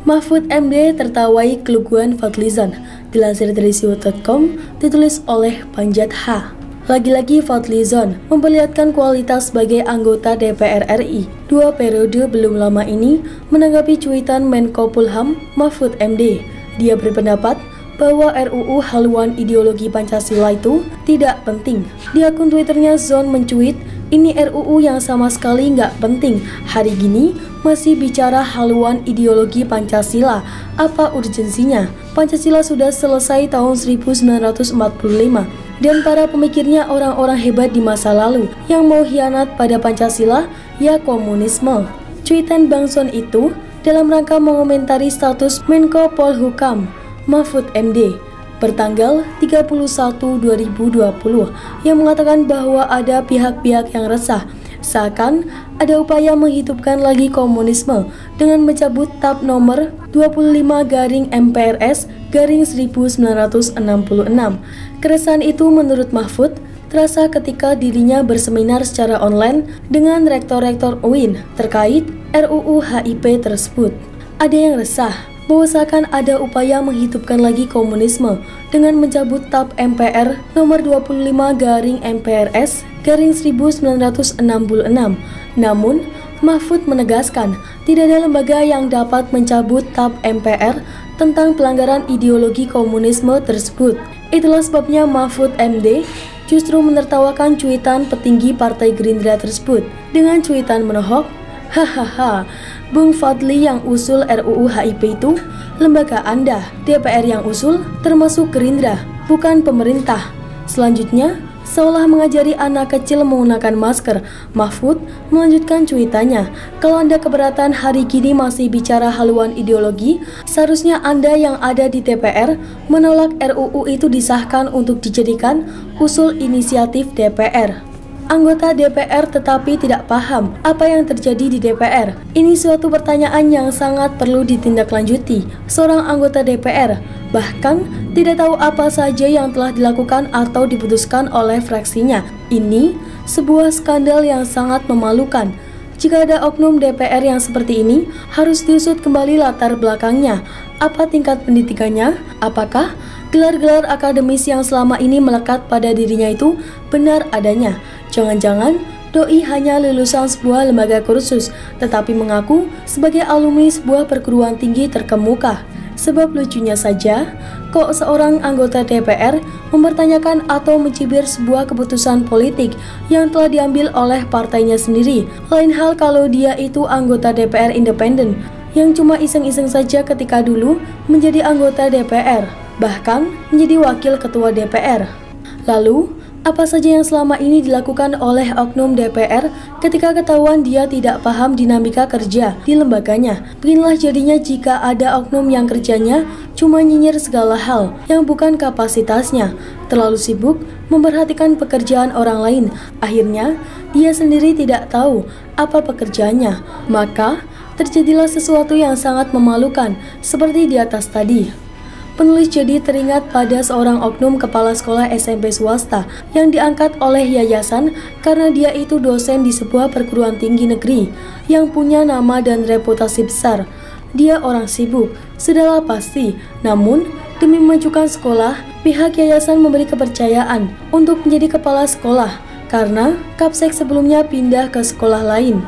Mahfud MD tertawai keluguan Fadlizon. Dilansir dari siwot.com, ditulis oleh Panjat H. Lagi-lagi Fadlizon memperlihatkan kualitas sebagai anggota DPR RI 2 periode belum lama ini menanggapi cuitan Menko Polham Mahfud MD. Dia berpendapat bahwa RUU haluan ideologi Pancasila itu tidak penting. Di akun Twitternya Zon mencuit, ini RUU yang sama sekali nggak penting. Hari gini masih bicara haluan ideologi Pancasila. Apa urgensinya? Pancasila sudah selesai tahun 1945. Dan para pemikirnya orang-orang hebat di masa lalu yang mau hianat pada Pancasila ya komunisme. Cuitan Bang Zon itu dalam rangka mengomentari status Menko Polhukam Mahfud MD bertanggal 31/2020 yang mengatakan bahwa ada pihak-pihak yang resah seakan ada upaya menghidupkan lagi komunisme dengan mencabut tab nomor 25/MPRS/1966. Keresahan itu menurut Mahfud terasa ketika dirinya berseminar secara online dengan rektor-rektor UIN terkait RUU HIP tersebut. Ada yang resah bahwa seakan ada upaya menghidupkan lagi komunisme dengan mencabut tab MPR nomor 25/MPRS/1966. Namun, Mahfud menegaskan tidak ada lembaga yang dapat mencabut tab MPR tentang pelanggaran ideologi komunisme tersebut. Itulah sebabnya Mahfud MD justru menertawakan cuitan petinggi Partai Gerindra tersebut dengan cuitan menohok, hahaha, Bung Fadli yang usul RUU HIP itu lembaga Anda, DPR yang usul termasuk Gerindra, bukan pemerintah. Selanjutnya, seolah mengajari anak kecil menggunakan masker, Mahfud melanjutkan cuitannya, kalau Anda keberatan hari gini masih bicara haluan ideologi, seharusnya Anda yang ada di DPR menolak RUU itu disahkan untuk dijadikan usul inisiatif DPR. Anggota DPR tetapi tidak paham apa yang terjadi di DPR. Ini suatu pertanyaan yang sangat perlu ditindaklanjuti. Seorang anggota DPR bahkan tidak tahu apa saja yang telah dilakukan atau diputuskan oleh fraksinya. Ini sebuah skandal yang sangat memalukan. Jika ada oknum DPR yang seperti ini, harus diusut kembali latar belakangnya. Apa tingkat pendidikannya? Apakah gelar-gelar akademis yang selama ini melekat pada dirinya itu benar adanya? Jangan-jangan doi hanya lulusan sebuah lembaga kursus, tetapi mengaku sebagai alumni sebuah perguruan tinggi terkemuka. Sebab lucunya saja, kok seorang anggota DPR mempertanyakan atau mencibir sebuah keputusan politik yang telah diambil oleh partainya sendiri. Lain hal kalau dia itu anggota DPR independen, yang cuma iseng-iseng saja ketika dulu menjadi anggota DPR, bahkan menjadi wakil ketua DPR. Lalu, apa saja yang selama ini dilakukan oleh oknum DPR ketika ketahuan dia tidak paham dinamika kerja di lembaganya? Beginilah jadinya jika ada oknum yang kerjanya cuma nyinyir segala hal yang bukan kapasitasnya, terlalu sibuk memperhatikan pekerjaan orang lain. Akhirnya, dia sendiri tidak tahu apa pekerjaannya. Maka, terjadilah sesuatu yang sangat memalukan seperti di atas tadi. Penulis jadi teringat pada seorang oknum kepala sekolah SMP swasta yang diangkat oleh yayasan karena dia itu dosen di sebuah perguruan tinggi negeri yang punya nama dan reputasi besar. Dia orang sibuk, sudahlah pasti. Namun, demi memajukan sekolah, pihak yayasan memberi kepercayaan untuk menjadi kepala sekolah karena Kapsek sebelumnya pindah ke sekolah lain.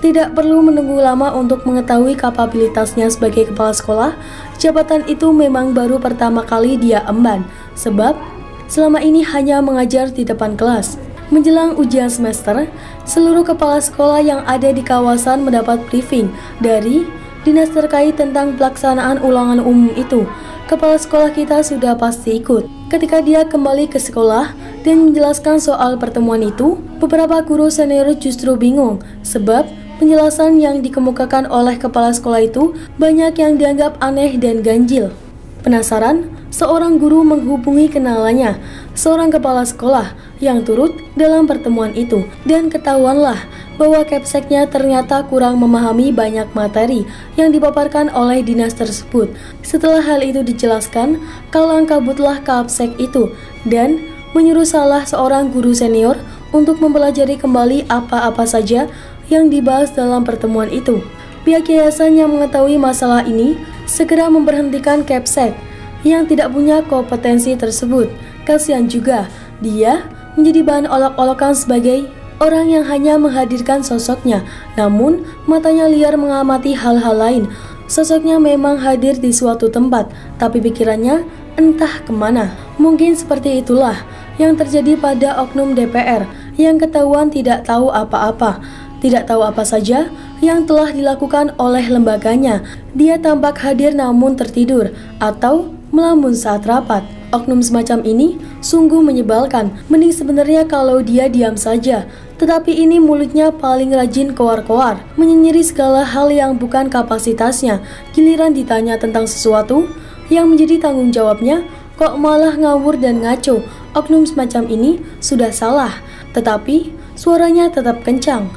Tidak perlu menunggu lama untuk mengetahui kapabilitasnya sebagai kepala sekolah. Jabatan itu memang baru pertama kali dia emban, sebab selama ini hanya mengajar di depan kelas. Menjelang ujian semester, seluruh kepala sekolah yang ada di kawasan mendapat briefing dari dinas terkait tentang pelaksanaan ulangan umum itu. Kepala sekolah kita sudah pasti ikut. Ketika dia kembali ke sekolah dan menjelaskan soal pertemuan itu, beberapa guru senior justru bingung, sebab penjelasan yang dikemukakan oleh kepala sekolah itu banyak yang dianggap aneh dan ganjil. Penasaran, seorang guru menghubungi kenalannya, seorang kepala sekolah yang turut dalam pertemuan itu, dan ketahuanlah bahwa Kapseknya ternyata kurang memahami banyak materi yang dipaparkan oleh dinas tersebut. Setelah hal itu dijelaskan, kalang kabutlah Kapsek itu dan menyuruh salah seorang guru senior untuk mempelajari kembali apa-apa saja yang dibahas dalam pertemuan itu. Pihak yayasan yang mengetahui masalah ini segera memberhentikan Capsek yang tidak punya kompetensi tersebut. Kasihan juga, dia menjadi bahan olok-olokan sebagai orang yang hanya menghadirkan sosoknya, namun matanya liar mengamati hal-hal lain. Sosoknya memang hadir di suatu tempat, tapi pikirannya entah kemana. Mungkin seperti itulah yang terjadi pada oknum DPR yang ketahuan tidak tahu apa-apa. Tidak tahu apa saja yang telah dilakukan oleh lembaganya. Dia tampak hadir namun tertidur atau melamun saat rapat. Oknum semacam ini sungguh menyebalkan. Mending sebenarnya kalau dia diam saja. Tetapi ini mulutnya paling rajin koar-koar, menyinyiri segala hal yang bukan kapasitasnya. Giliran ditanya tentang sesuatu yang menjadi tanggung jawabnya, kok malah ngawur dan ngaco. Oknum semacam ini sudah salah, tetapi suaranya tetap kencang.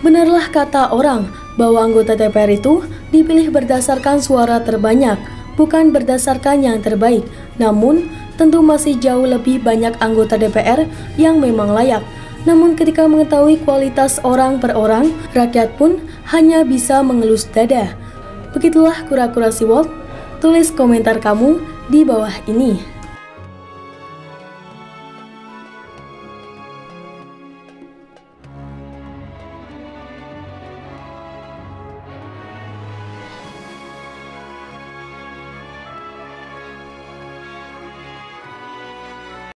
Benarlah kata orang bahwa anggota DPR itu dipilih berdasarkan suara terbanyak, bukan berdasarkan yang terbaik. Namun, tentu masih jauh lebih banyak anggota DPR yang memang layak. Namun ketika mengetahui kualitas orang per orang, rakyat pun hanya bisa mengelus dada. Begitulah Kura-Kura Siwot. Tulis komentar kamu di bawah ini.